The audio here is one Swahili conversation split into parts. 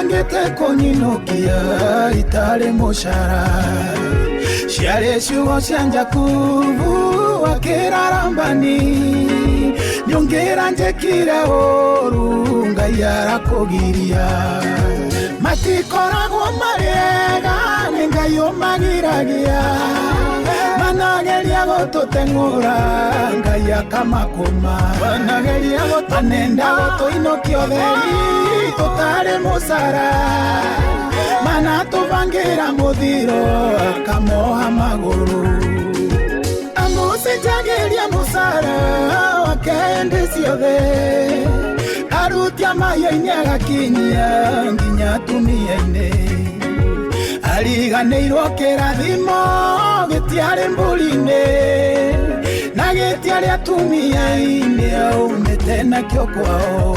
bangite kunyinukia itari mushara ciare ciugo cia Jakubu akirarambani nyongira njekire uru Ngai arakugiria matikoragwo mariega ni Ngai umagiragia manageria gututeng'ura Ngai akamakuma manageria gutanenda gutuinokia utheri tutari musara manatubangira muthiro akamoha maguru amucenjagiria musara wake ciothe arutia maia-ini agakinyia nginya atumia-ini ariganĩirwo kĩrathimo gĩtiarĩ mbũri-inĩ na gĩtiarĩ atumia-inĩ aumĩte nakĩo kwao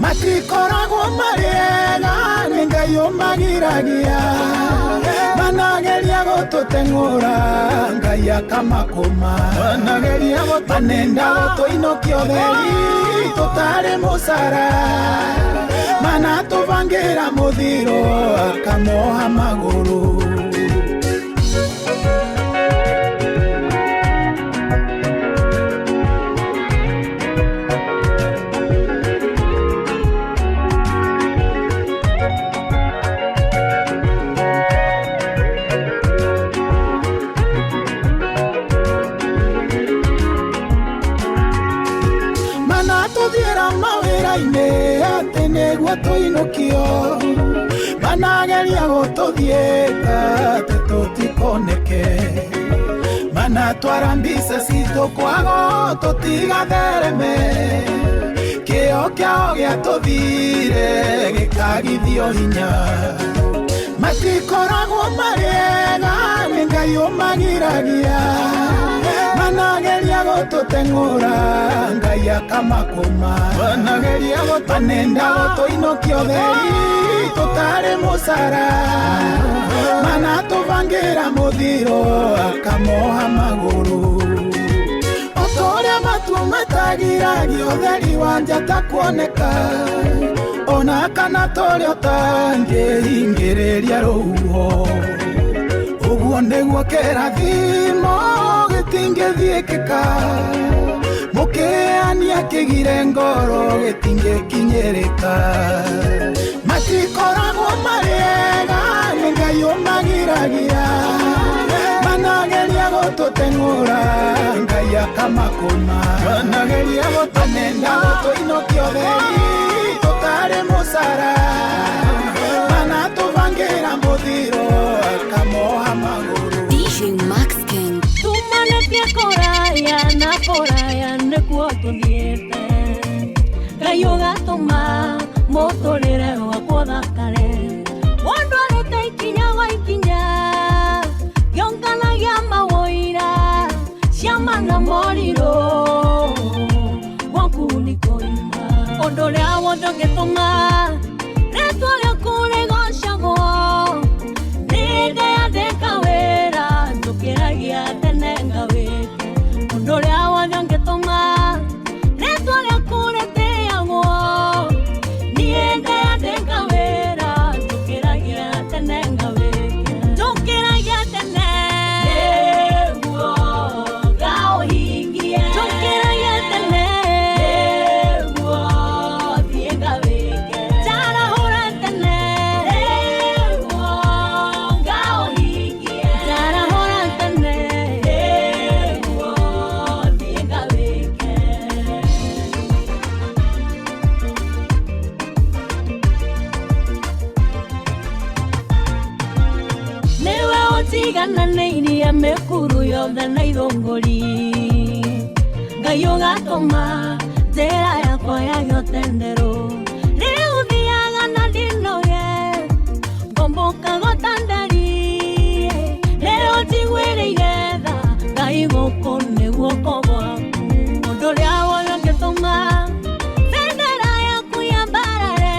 matikoragwo marĩega nĩ Ngai ũmagiragia manageria gũtũteng'ũra Ngai akamakũma manageria manenda gũtũinokia ũtheri tũtarĩ mũcara manatubangira muthiro akamoha maguru manatuthiĩra mawĩra-inĩ atĩ nĩguo tũinũkio manageria gũtũthiĩka atĩ tũtikoneke manatwara mbica citũ kwago tũtigathereme kĩo kĩao gĩatũthire gĩkagithio hinya matikoragwo marĩega nĩ Ngai ũmagiragia manageria gũtũteng'ũra Ngai akamakũma manageria manenda gũtũinokia ũtheri tũtarĩ mũcara manatubangira muthiro akamoha maguru otorĩa matu matagiragia ũtheri wa njata kuoneka ona kana torĩa ũtangĩhingĩrĩria rũhuho ũguo nĩguo kĩrathimo gĩtingĩthiĩkĩka mũkĩania kĩgire ngoro gĩtingĩkinyĩrĩka matikoragwo marĩega nĩ Ngai ũmagiragia manageria gũtũteng'ũra Ngai akamakũma manageria gũtanenda gũtũinokia ũtheri tũtarĩ mũcara manatubangira muthiro akamoha maguru DJ Max King tumanetia koraya na koraya nĩkuo tũthiĩte Ngai ũgatũma mũtũrĩre wakwa thakare mũndũ arute ikinya gwa ikinya gĩonganagia mawũira ciama na morirũ gwaku nĩ kũima ũndũ ũrĩa wothe ũngĩtũma rĩtwa rĩaku rĩgocagwo nĩ hĩndĩ yandĩka wĩra njũkĩragia tene ngawĩke ũndũ ũrĩa wothe ũngĩtũma rĩtwa rĩaku rĩtĩagwo nĩ hĩndĩ yandĩka wĩra njũkĩragia tene ngawĩke njũkĩragia tene nĩguo ngaũhingie njũkĩragia tene nĩguo thiĩ ngawĩke njarahũra tene nĩguo ngaũhingie njarahũra tene nĩguo thiĩ ngawĩke niwe ũtigananĩirie mĩkuru yothe na ithũngũri Ngai ũgatũma njĩra yakwa yagĩe ũtenderũ rĩu thiaga na ndinoge ngombokaga ũtandari rĩu njiguĩrĩire tha Ngai gũkũ nĩ guoko gwaku ũndũ ũrĩa wothe ũngĩtũma bendera yaku yambarare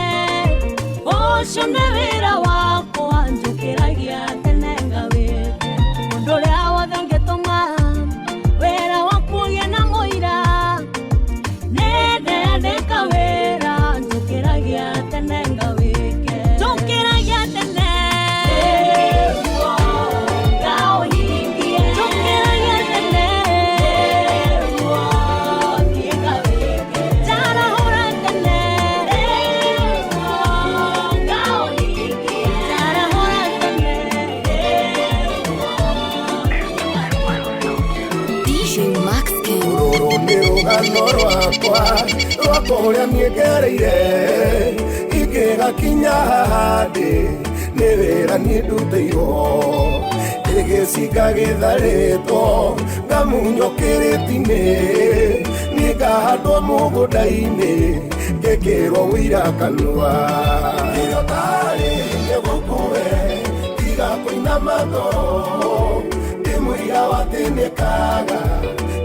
ũcio nĩ wĩra wakwa njũkĩragia tene ngawĩke ũndũ ũrĩa wothe ũngĩtũma wĩra waku ũgĩe na mũira nĩ ndĩandĩka wĩra njũkĩragia tene ngawĩke ruo rwakwa rwakwa uria niegereire ingĩgakinya handi nĩ wĩra niĩ ndutĩirwo ĩgĩcinga gĩtharĩtwo ngamunywo kĩrĩti-inĩ niĩ ngahandwo mũgũnda-inĩ ngĩkĩrwo wĩira kanua kĩrĩa tarĩ gĩgũkue tiga kũinama ngoro ndĩmũira wa atĩ nĩkaga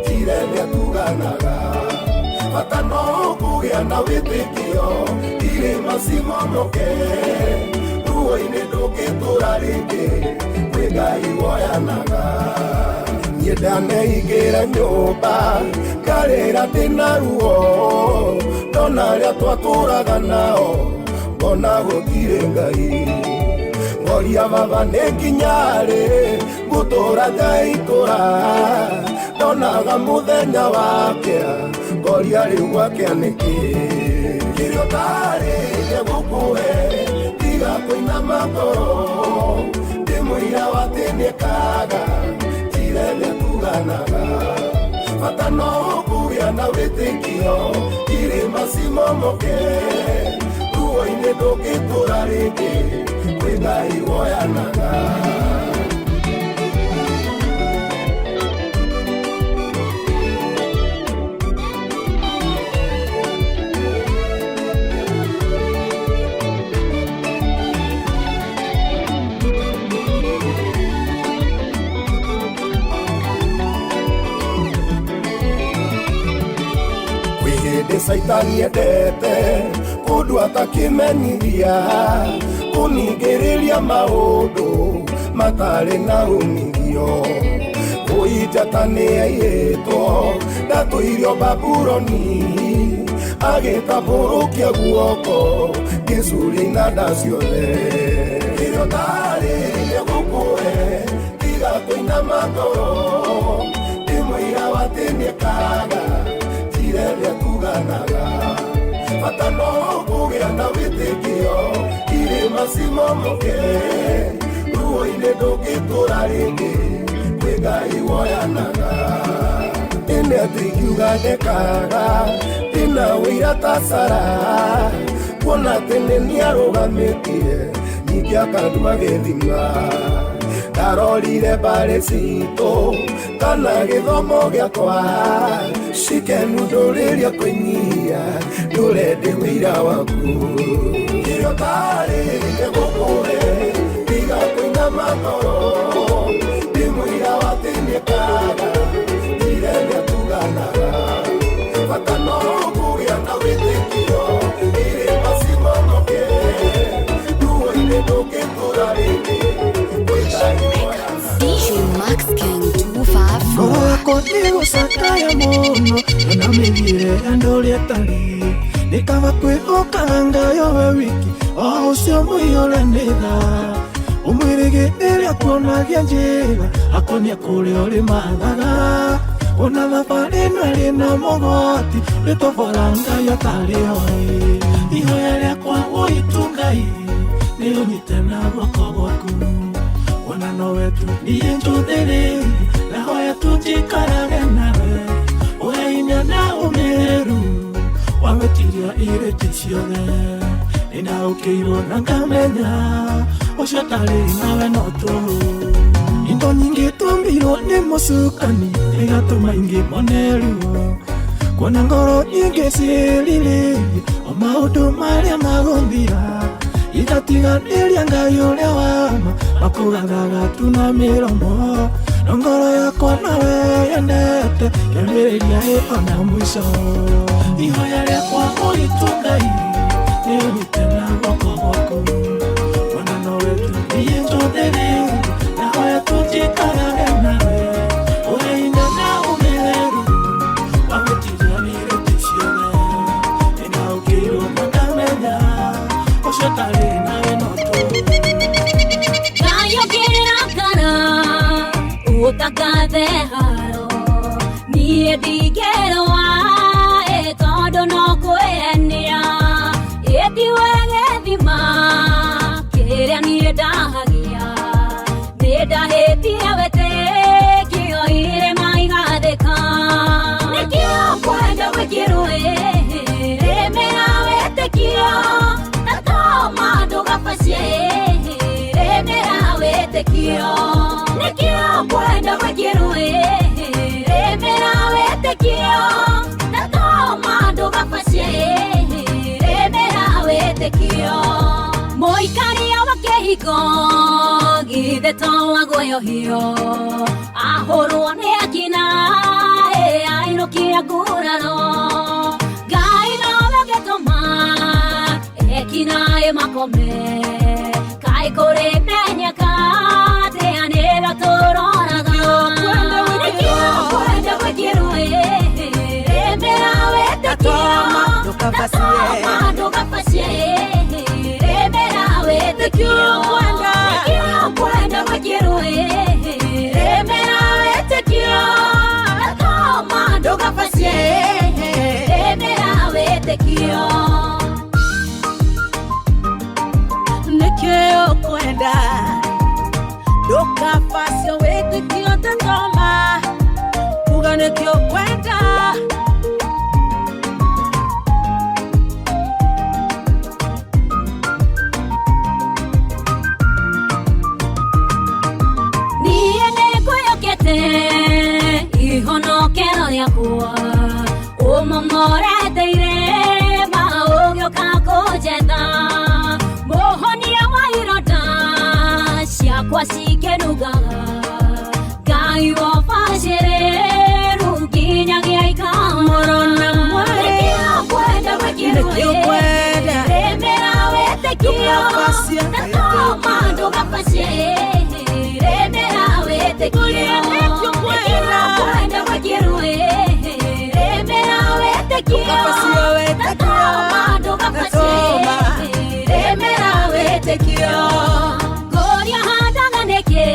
njire nĩatuganaga bata no kũgĩa na wĩtĩkio irĩma cimomoke ruo-inĩ ndũngĩtũra rĩngĩ kwĩ Ngai woyanaga niĩ ndaneingĩra nyũmba ngarĩra ndĩna ruo ndona arĩa twatũraga nao ngona gũtirĩ Ngai ngoria baba nĩ nginya rĩ ngũtũra ngaitũra ndonaga mũthenya wakĩa ngoria rĩu gwakĩa nĩkĩ kĩrĩa ũtarĩ gĩgũkue tiga kũinama ngoro ndĩmũira wa atĩ nĩkaga njire nĩatuganaga bata no kũgĩa na wĩtĩkio irĩma cimomoke ruo-inĩ ndũngĩtũra rĩngĩ kwĩ Ngai woyanaga Saitani endete kũndũ atakĩmenyithia kũningĩrĩria maũndũ matarĩ na umithio kũinjata nĩ airĩtwo ndatũirio Babuloni agĩtambũrũkia guoko gĩcuri na nda ciothe kĩrĩa ũtarĩ gĩgũkue tiga kũinama ngoro ndĩmũira wa atĩ nĩkaga nĩatuganaga bata no kũgĩa na wĩtĩkio irĩma cimomoke ruo-inĩ ndũngĩtũra rĩngĩ kwĩ Ngai woyanaga ĩnĩ atĩ ingiuga ndekaga ndĩna wĩira ta Sara kuona atĩ nĩ nĩarũgamĩtie ningĩ akandua gĩthima ndarorire mbarĩ citũ kana gĩthomo gĩakwa cikenu ndũrĩria kũnyihia ndũrende wĩira waku kĩrĩa ũtarĩ gĩgũkue tiga kũinama ngoro ndĩmũira wa atĩ nĩkaga njire nĩatuganaga bata no kũgĩa na wĩtĩkio irĩma cimomoke ruo-inĩ ndũngĩtũra rĩngĩ DJ Max King 254 Konigo sakaya mono na mĩthiĩre andũ ũrĩa tari nĩ kaba kwĩhoka Ngai we wiki o ũcio mũiyũre nĩ tha ũmwĩrĩgĩrĩria kuonagia njĩra akonia kũrĩa ũrĩ mathaga ona thabarĩ ĩno ĩrĩ na mũgwati rĩtobora Ngai atarĩ hoĩ ihoya rĩakwa gũitũ Ngai nĩ ũnyite na guoko gwaku ona no wetu niĩ njũthĩrĩrie na hoya tũnjikarage nawe ũhehinya na ũmĩrĩru wawĩtiria irĩti ciothe nĩndaũkĩirwo na ngamenya ũcio tarĩ nawe no tũhũ indo nyingĩ tũmbirwo nĩ mũcukani ĩgatũma ingĩ mone ruo kuona ngoro nyingĩ ciĩrirĩrie o maũndũ marĩa magũthira igatiganĩria Ngai ũrĩa wama makũgathaga tu na mĩromo no ngoro yakwa nawe yendete kĩambĩrĩria ona mũico ihoya rĩakwa ũritũ Ngai nĩ ũnyite na guoko gwaku ona no wetu niĩ njũthĩrĩrie na hoya tũnjikarage nawe ũhehinya na ũmĩrĩru wawĩtiria irĩti ciothe nĩndaũkĩirwo na ngamenya ũcio tarĩ nawe no tũhũ utakathe haro niĩ ndingĩrũa tondũ no kwĩyenia ĩtiwe gĩthima kĩrĩa niĩ ndahagia nĩ ndahĩtie wĩtĩkio irĩma igathĩka nĩkĩo kwenda ndũgabacie remera wĩtĩkio nĩkĩo kwenda gwĩkĩrwo remera wĩtĩkio na toma ndũgabacie remera wĩtĩkio mũikaria wa kĩhingo githĩ to waguoyohio ahũrwo nĩ akina ainũkia nguraro Ngai nowe ũngĩtũma ekinaĩ makome kaĩ kũrĩ menyeka atĩa nĩrĩo tũroraga nĩkĩo kwenda gwĩkĩrwo remera wĩtĩkio na toma ndũgabacie remera wĩtĩkio nĩkĩo kwenda gwĩkĩrwo remera wĩtĩkio na toma ndũgabacie remera wĩtĩkio nĩkĩo kwenda ndũgabacie wĩtĩkio na toma uga nĩkĩo kwenda ihonokero rĩakwa ũmomoreteire maũgĩũka kũnjetha mũhonia wa ironda ciakwa cikĩnugaga Ngai wobacĩrĩru nginyagia ikamũrona nĩkĩo kwenda gwĩkĩrwo remera wĩtĩkio na toma ndũgabacie remera wĩtĩkio kwenda gwĩkĩrwo remera wĩtĩkio na toma ndũgabacie remera wĩtĩkio ngũria handaga nĩkĩ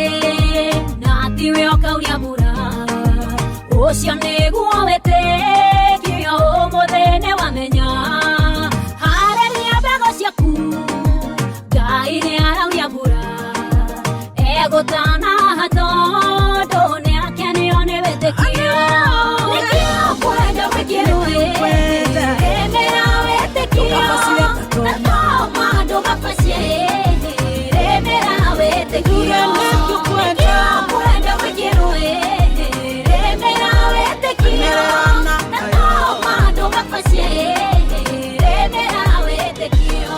na tiwe ũkauria mbura ũcio nĩguo wĩtĩkio ũmũthĩ nĩwamenya harĩria mbegũ ciaku Ngai nĩarauria mbura egũtanaha tondũ nĩakenio nĩ wĩtĩkio nĩkĩo kwenda gwĩkĩrwo remera wĩtĩkio na toma ndũgabacie remera wĩtĩkio nĩkĩo kwenda gwĩkĩrwo remera wĩtĩkio na toma ndũgabacie remera wĩtĩkio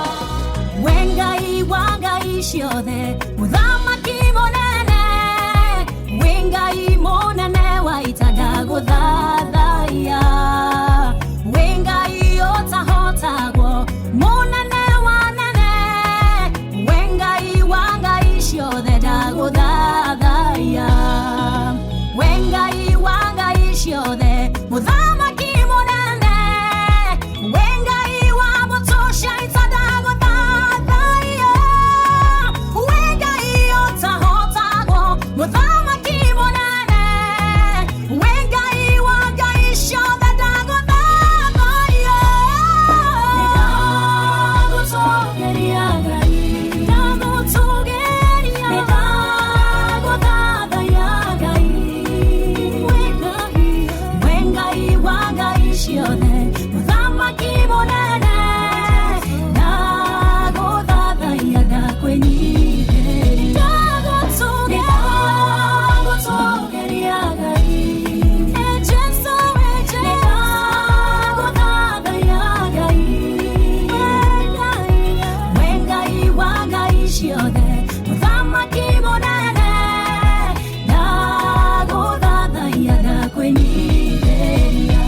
we Ngai wa ngai ciothe mũthamaki mũnene we Ngai mũnene wa ita ndagũthathaiya we Ngai ũtahotagwo mũnene wa nene we Ngai wa ngai ciothe ndagũthathaiya we Ngai wa ngai ciothe mũthamaki mũnene we Ngai wa mũtũcia ita ndagũthathaiya we Ngai ũtahotagwo mũthamaki mũnene we Ngai wa ngai ciothe ndagũthathaiya ndagũtũgeria Ngai ndagũtũgeria ndagũthathaiya Ngai we Ngai wa ngai ciothe mũthamaki mũnene ndagũthathaiya ndakwĩnyihĩria ndagũtũgeria Ngai Jesu ndagũthathaiya Ngai we Ngai wa ngai ciothe mũthamaki mũnene ndagũthathaiya ndakwĩnyihĩria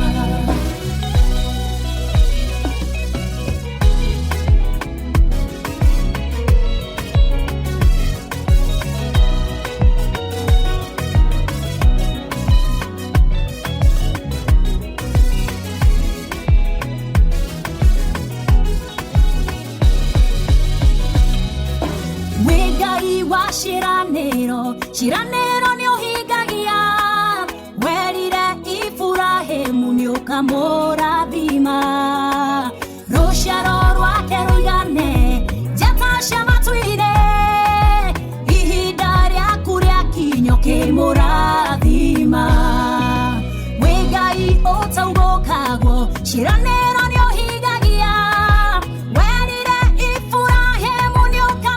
we Ngai wa ciranĩro nĩ ũhingagia werire Iburahĩmu nĩ ũkamũrathima rũciaro rwake rũigane njata cia matu-inĩ ihinda rĩaku rĩakinya ũkĩmũrathima we Ngai ũtaugũkagwo ciranĩro nĩ ũhingagia werire Iburahĩmu nĩ ũkamũrathima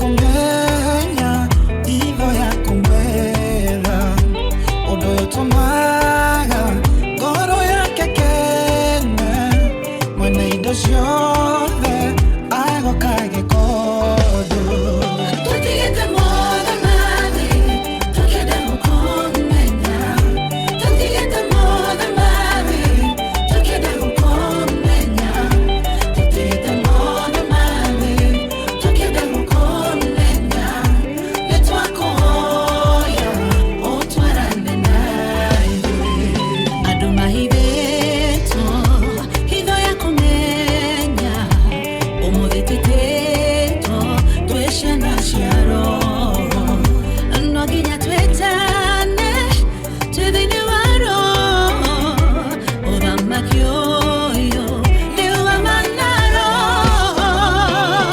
kumenya Ivo ya kumwela Odo yotomaga Goro ya kekene Mwene ido siode Ago kage kodo Tukigete moda mani Tukede mukomenya Tukigete moda mani Tukede mukomenya Tukigete moda mani Tukede mukomenya Letwakoya Otwarane naiwe Aduma hibeto Hido ya kumenya Omodetiteto Tueshe na shiaro Noginya twetane Tudini waro Oda makioyo Lewa manaro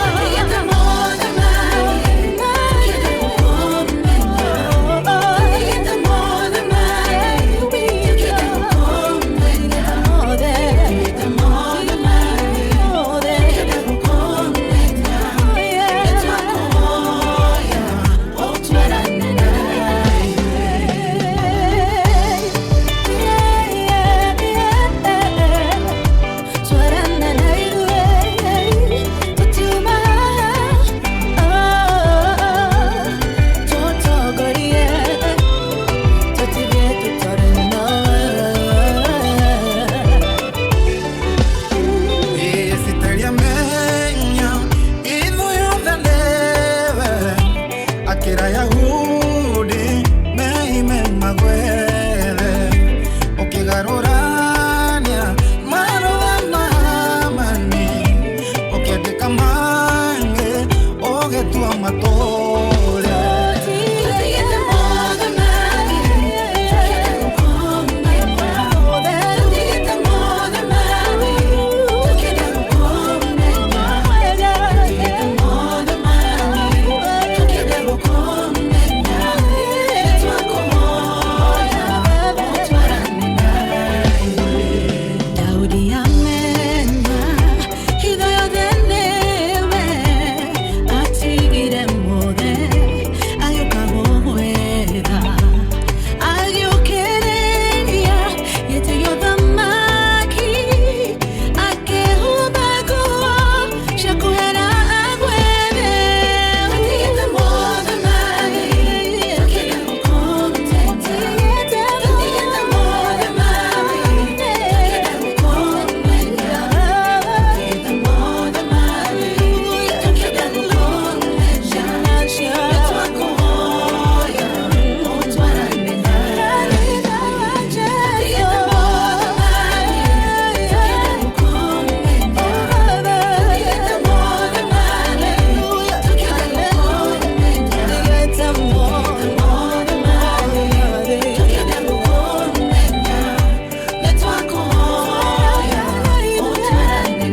Tukigete moda mani Tukede mukomenya Tukigete moda mani Tukede mukomenya Tukigete moda mani Tukede mukomenya Letwakoya Otwarane Akira Yahudi meime magwele Okigarurania maroa mamani Okiadika mange ogetua matore Tukigete moda mani Tukede mukomenya Tukigete moda mani Tukede mukomenya Tukigete moda mani Tukede mukomenya Letwakoya Otwarane naiwe Daudi amenya Hido yodenewe Atigire mode Ayukabohuega Ayukereria Yete yodamaki Akehubagua Shakuhera agwebe Tukigete moda mani Tukede mukomenya Tukigete moda mani Tukede mukomenya Tukigete moda mani Tukede mukomenya Letwakoya Otwarane naiwe Tukigete moda mani Tukede mukomenya Tukigete moda mani Tukede mukomenya Tukigete moda mani Tukede mukomenya Letwakoya Otwarane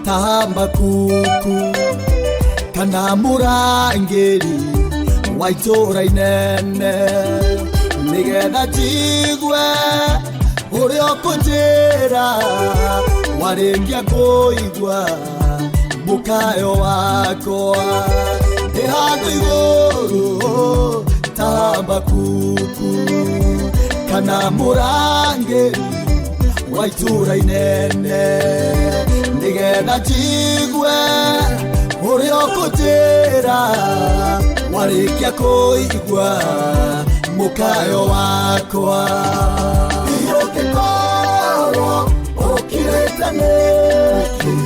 tahamba kuku kana murangeri wa itura inene nigetha njigwe uria ukunjira waringia kuigua mukayo wakwa ndi handu iguru tahamba kuku kana murangeri wa itura inene nigetha njigwe uria ukunjira warikia kuigua mukayo wakwa iyokikoro ukireta neki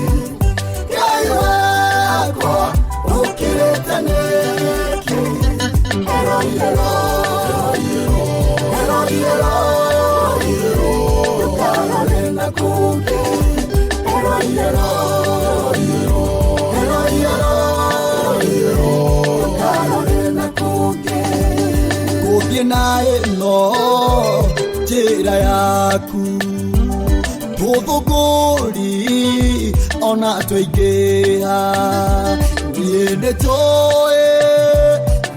Ngai wakwa ukireta neki Ero ukarorena kuke kuthie na ino njira yaku tuthuguri ona twiingiha niĩ nĩnjũĩ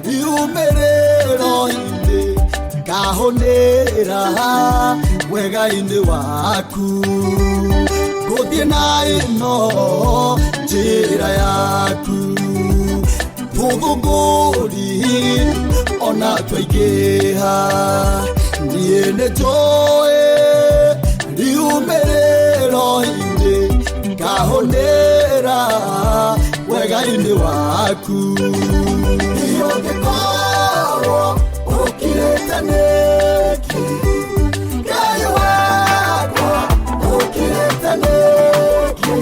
riumĩrĩro hindi ngahũnĩra wega-inĩ waku ngũthiĩ na ĩno njĩra yaku tuthuguri ona twaingĩha niĩ nĩnjũĩ riumĩrĩro hindi ngahũnĩra wega-inĩ waku ũngĩkorwo ũkirĩte nĩkĩ Ngai wakwa ũkirĩte nĩkĩ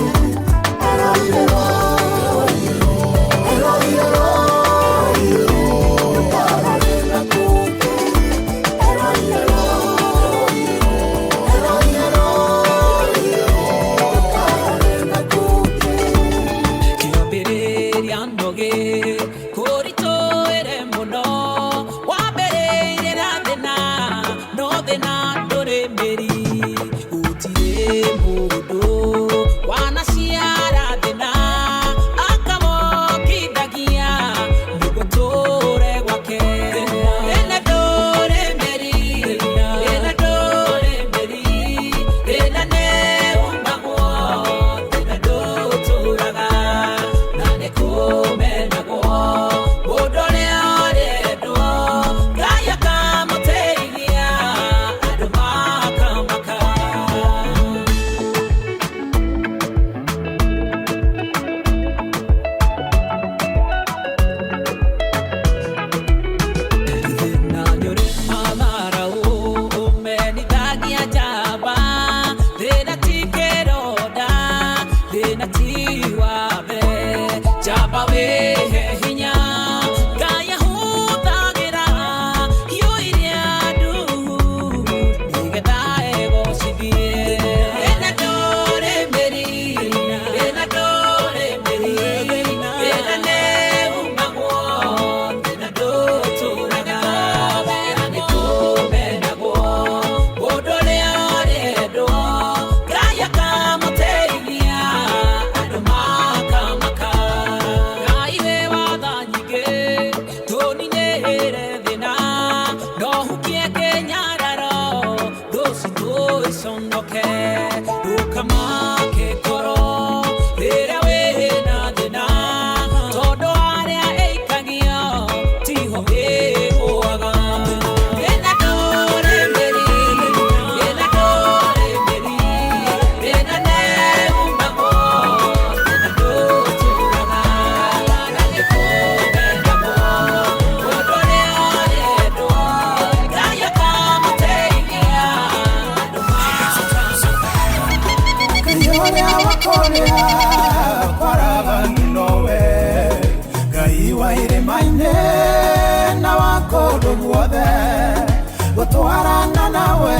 gutwarana nawe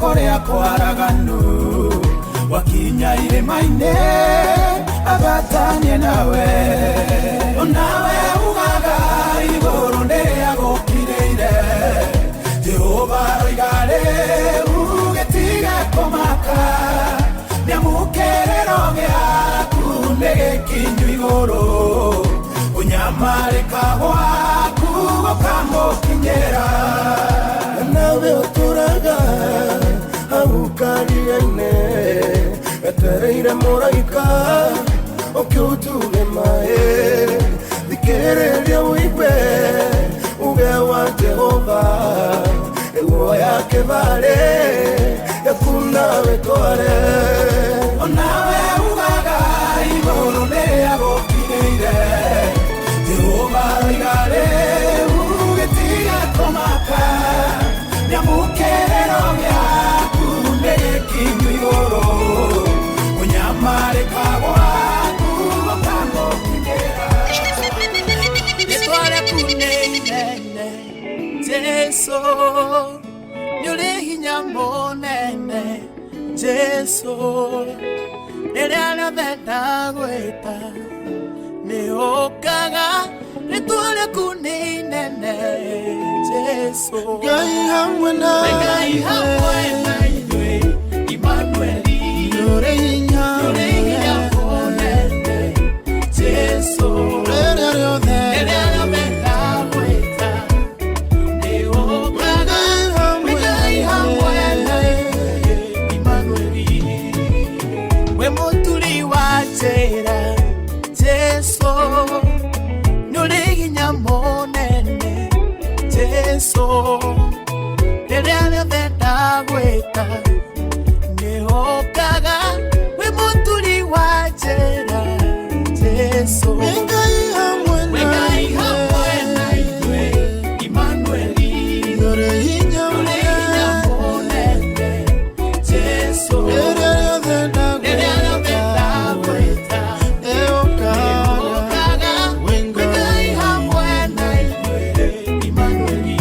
kuria kwaraganu wakinya irima-inĩ agatanie nawe nawe ugaga igũrũ nĩrĩagũkirĩire Jehova roigare ugĩtige kũmaka nĩamũkĩrĩro gĩa Ngereire muraika ukiuture mae thikereria uigwe uge wa Jehova eguo yake vale yakuna wetware onawe ugaga iguru ria gukirire Jehova igare ugetiga komaka nyamukerero gyaku nekinyu iguru unyamarika gwaku gakangokigera nitware kuneinene Jesu nyuri hinya munene Jesu rĩrĩa rĩothe ndagwĩta nĩũkaga rĩtwa rĩaku nĩ inene Jesu Ngai hamwe na ithuĩ Immanueli nyũrĩ hinya mũnene Jesu rĩrĩa rĩothe ndagwĩta nĩũkaga Ngai hamwe na ithuĩ Immanueli we mũturi wa njĩra Jesu nyũrĩ hinya mũnene Jesu rĩrĩa rĩothe ndagwĩta nĩũkaga we mũturi wa njĩra Jesu Ngai hamwe na ithuĩ Immanueli nyũrĩ hinya mũnene Jesu rĩrĩa rĩothe ndagwĩta nĩũkaga we Ngai hamwe na ithuĩ Immanueli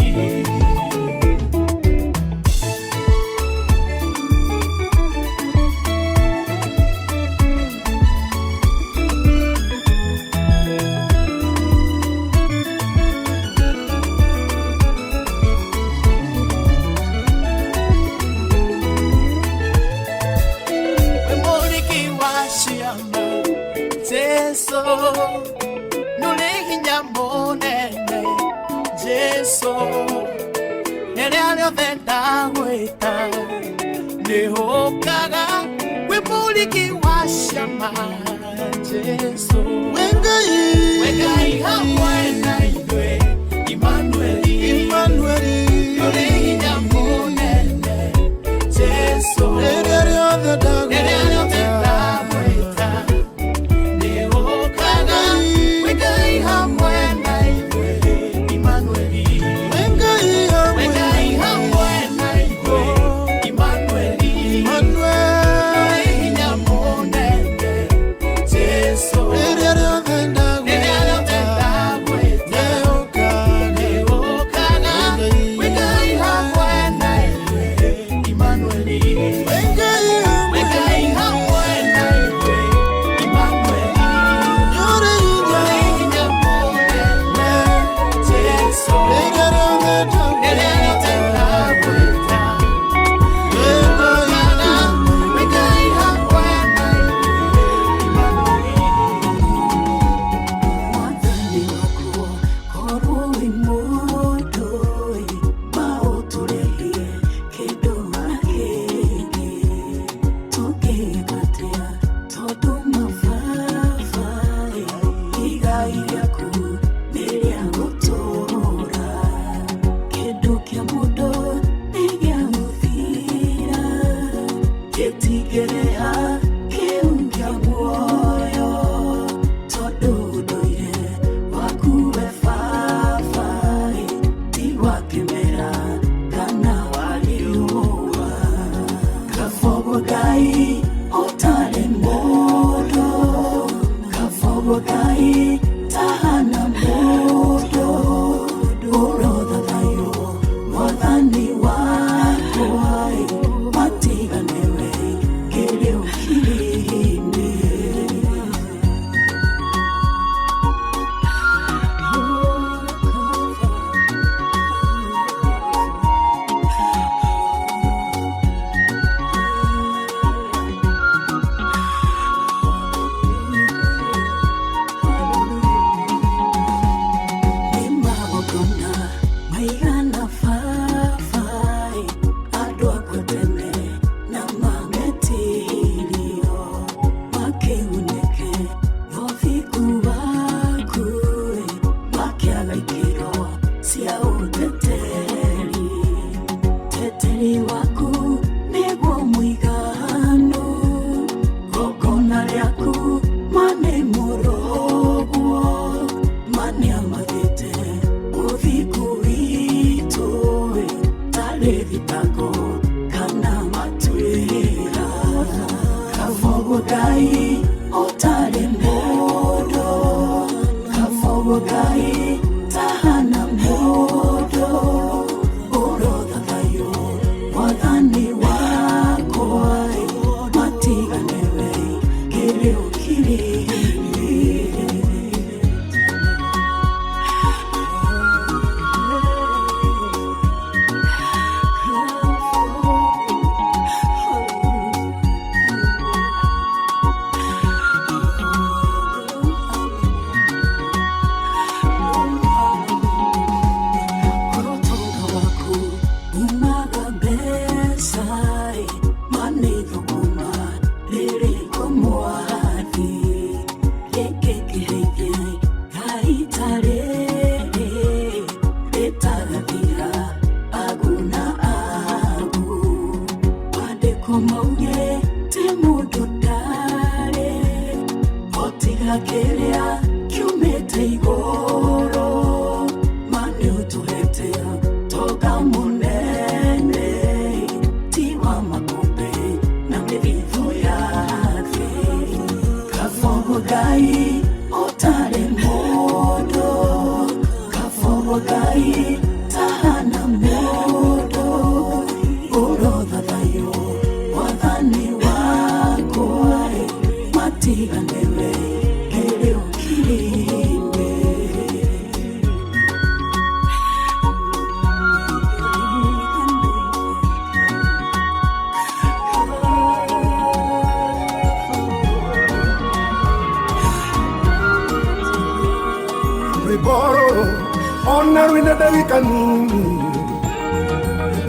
Jesu nyũrĩ hinya mũnene Jesu rĩrĩa rĩothe ndagwĩta nĩũkaga we mũriki wa ciama Jesu we Ngai hamwe na ithuĩ Immanueli nyũrĩ hinya mũnene Jesu rĩrĩa rĩothe ndagwĩta otale modo kafogo gai tahana modo orodha thayo wathani wako ai matiga newe kiri ukiri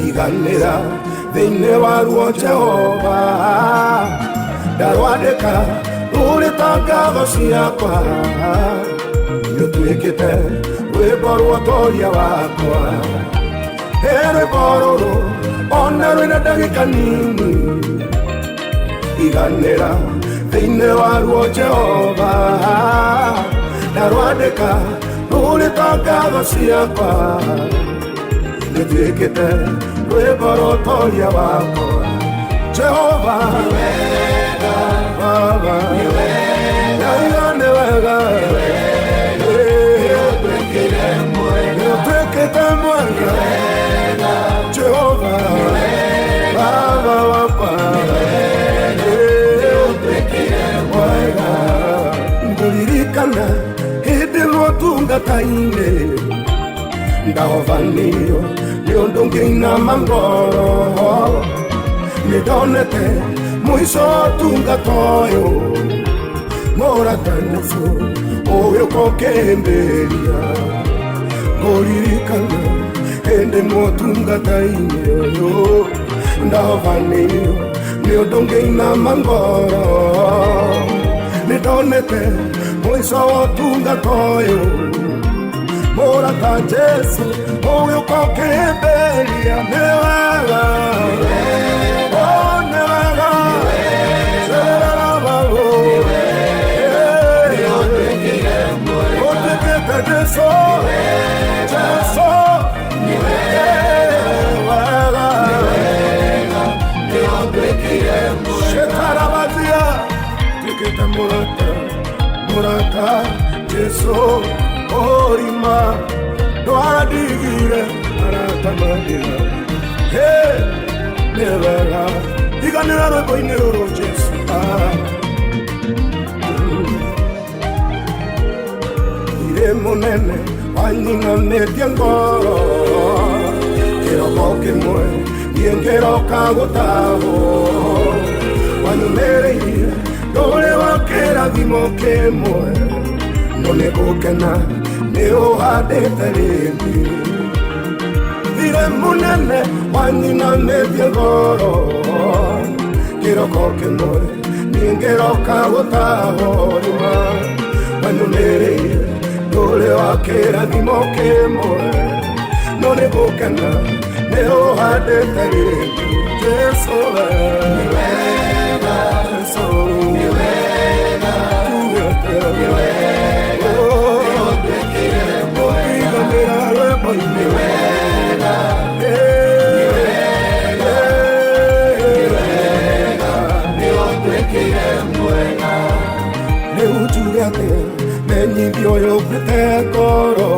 Iganera thĩinĩ waruo Jehova ndarwandĩka rũrĩta ngatho ciakwa nĩũtuĩkĩte rwĩmbo rwa ũtoria wakwa rwĩmbo rũrũ ona rwĩna ndagĩka nini iganĩra thĩinĩ waruo Jehova ndarwandĩka rũrĩta ngatho ciakwa nĩũtuĩkĩte rwĩmbo rwa ũtoria wakwa Jehova Baba nĩ wega nĩũtuĩkĩte mwega Jehova Baba wakwa mwega ngũririkana hĩndĩ rwotungata-inĩ ndahobanĩrio nĩ ũndũ ngĩinama ngoro nĩndonete mũico wa ũtungata ũyũ mũratani ũcio ũgĩũka ũkĩhĩmbĩria ngũririkana hĩndĩ mwotungata-inĩ ũyũ ndahobanĩrio nĩ ũndũ ngĩinama ngoro nĩndonete mũico wa ũtungata ũyũ mũrata Jesu ũgĩũka ũkĩhĩmbĩria nĩ wega nĩ wega ũtuĩkĩte Jesu Jesu nĩ wega shetarabazia tuĩkĩte mũrata Jesu orima ndwadigire aratamadira nĩ wega iganĩra rwĩmbo-inĩ rũrũ Jesu irĩ mũnene wanyinanĩtie ngoro kĩroko kĩmwe niĩ ngĩroka gũtahwo wanyumĩrĩire ndũrĩ wa kĩrathimo kĩmwe no nĩ gũkena nĩ ũhandĩte rĩngĩ irĩ mũnene wanyinanĩtie ngoro kĩroko kĩmwe niĩ ngĩroka gũtahwo rĩma wanyumĩrĩire ndũrĩ wa kĩrathimo kĩmwe no nĩ gũkena nĩ ũhandĩte rĩngĩ Jesu nĩ wega Jesu nĩ wega nĩ wega nĩũtuĩkire mwega nĩ wega nĩ wega nĩũtuĩkire mwega atia menyithio yũkĩte ngoro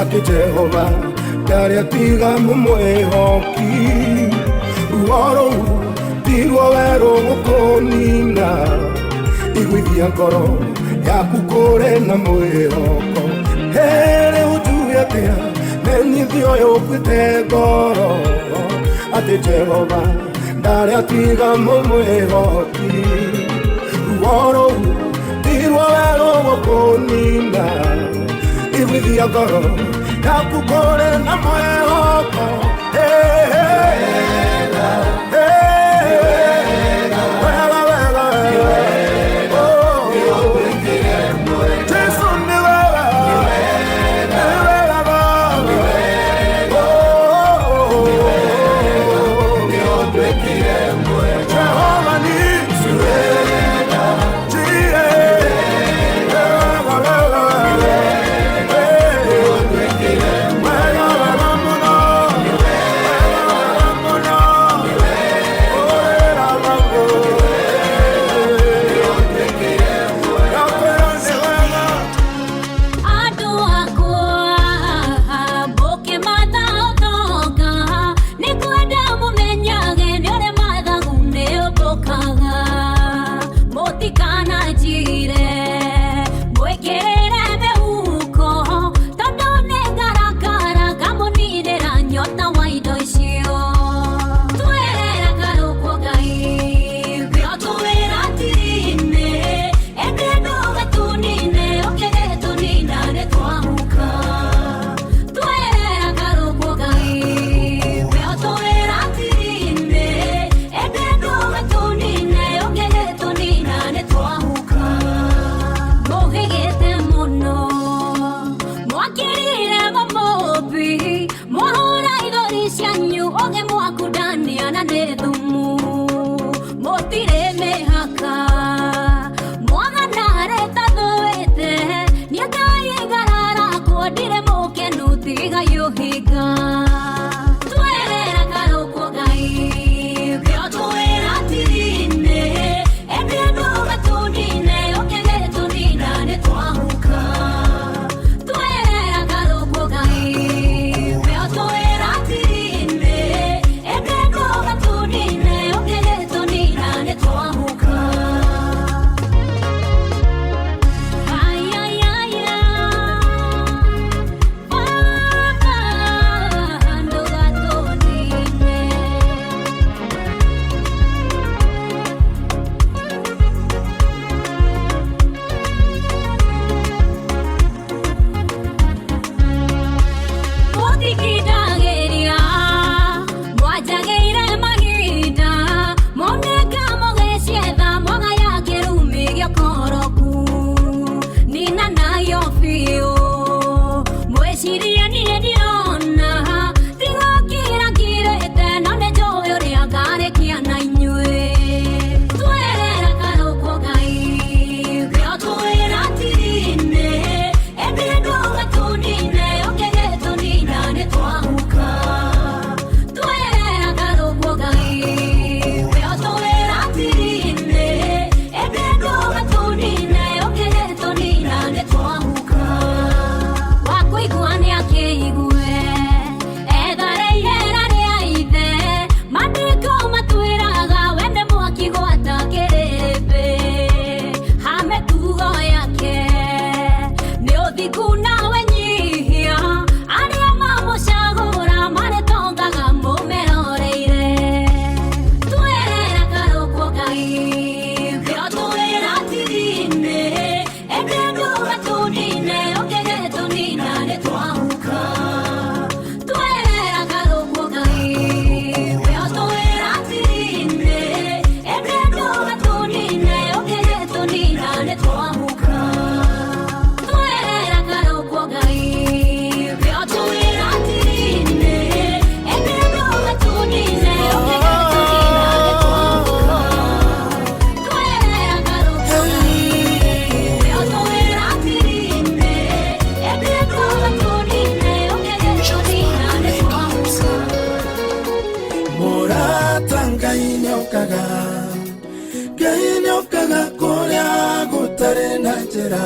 atĩ Jehova ndarĩ atiga mũmwĩhoki ruo rũu tiruo werũ gũkũnina iguithia ngoro yaku kũrĩ na mwĩhoko rĩu njuge atĩa menyithio yũkĩte ngoro atĩ Jehova ndarĩ atiga mũmwĩhoki ruo rũu tiruo werũ gũkũnina iguithia ngoro yaku kũrĩ na mwĩhoko Twahuka njĩra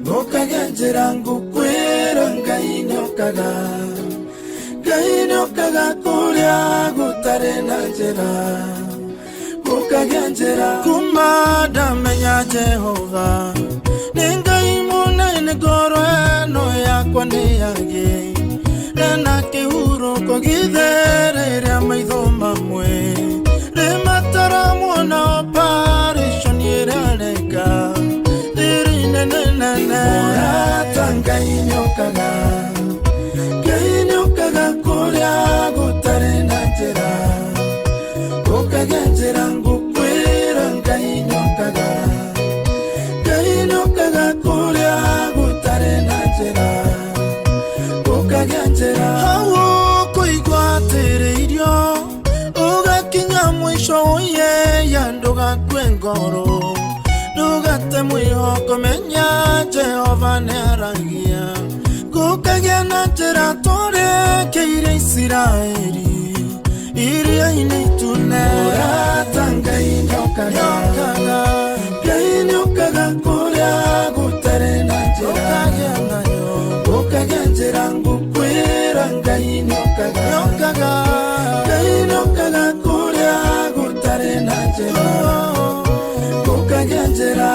gũkagĩa njĩra ngũkwĩra Ngai nĩokaga kũrĩa gũtarĩ na njĩra gũkagĩa njĩra kuma ndamenya Jehova nĩ Ngai mũnene ngoro ĩno yakwa nĩyagĩ na kĩhurũko gĩtherera maitho mamwe rĩmatara muona operation ĩrareka thĩrĩ nene mũrata Ngai nĩokaga kũrĩa gũtarĩ na njĩra gũkagĩa njĩra ngũkwĩra Ngai nĩokaga kũrĩa gũtarĩ na njĩra gũkagĩa njĩra hau kũigua atĩrĩirio ũgakinya mũico ũyeya ndũgakue ngoro ndũgate mwĩhoko menya Jehova nĩaragia gũkagĩa na njĩra tũrĩkĩire Isiraeli iria-inĩ itune mũrata Ngai nĩokaga kũrĩa gũtarĩ na njĩra gũkagĩa njĩra ngũkwĩra Ngai nĩokaga kũrĩa gũtarĩ na njĩra gũkagĩa njĩra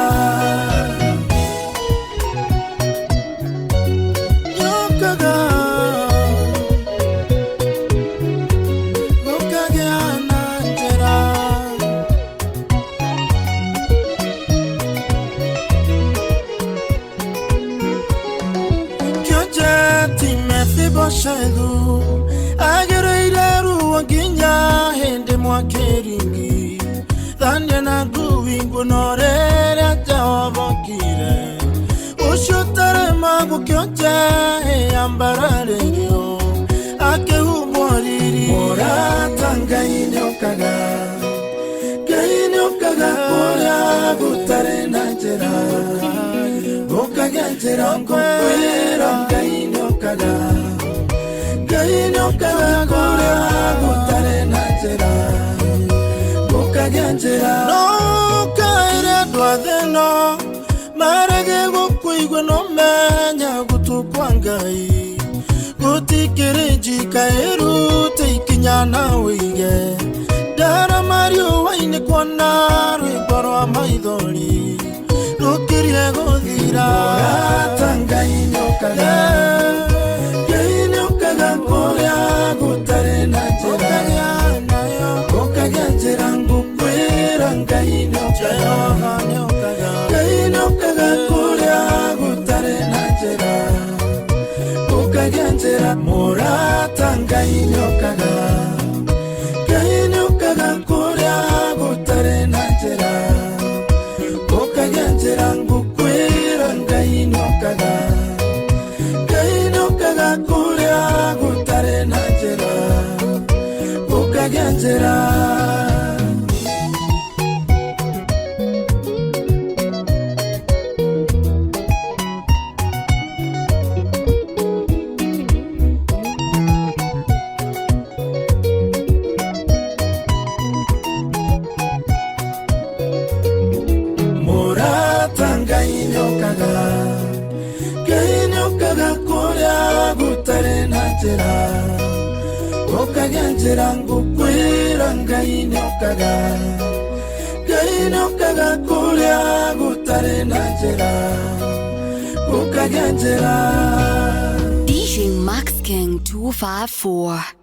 Mephibosheth agereire ruo nginya hĩndĩ mwakĩringi thania na ngui nguno rĩrĩa Jehova okire ũcio ũtarema gũkĩonja ambararĩrio akĩhumbwo riri mũrata Ngai nĩokaga kũrĩa gũtarĩ na njĩra gũkagĩa njĩra ngũkwĩra Ngai nĩokaga kũrĩa gũtarĩ na njĩra gũkagĩa njĩra no kaire andũ a thĩ ĩno marege gũkũigua no menya gũtũkwa Ngai gũtikĩrĩ njika ĩrute ikinya na ũige ndara mariũa-inĩ kuona rwĩmbo rwa maithori rũkĩrie gũthira mũrata Ngai nĩokaga kũrĩa gũtarĩ na njĩra gũkagĩa njĩra ngũkwĩra Ngai nĩokaga kũrĩa gũtarĩ na njĩra gũkagĩa njĩra mũrata Ngai nĩokaga kũrĩa gũtarĩ na njĩra gũkagĩa njĩra ngũkwĩra Ngai nĩokaga kũrĩa gũtarĩ na njĩra gũkagĩa njĩra mũrata Ngai nĩokaga kũrĩa gũtarĩ na njĩra gũkagĩa njĩra ngũkwĩra Ngai nĩokaga kũrĩa gũtarĩ na njĩra gũkagĩa njĩra DJ Max King 254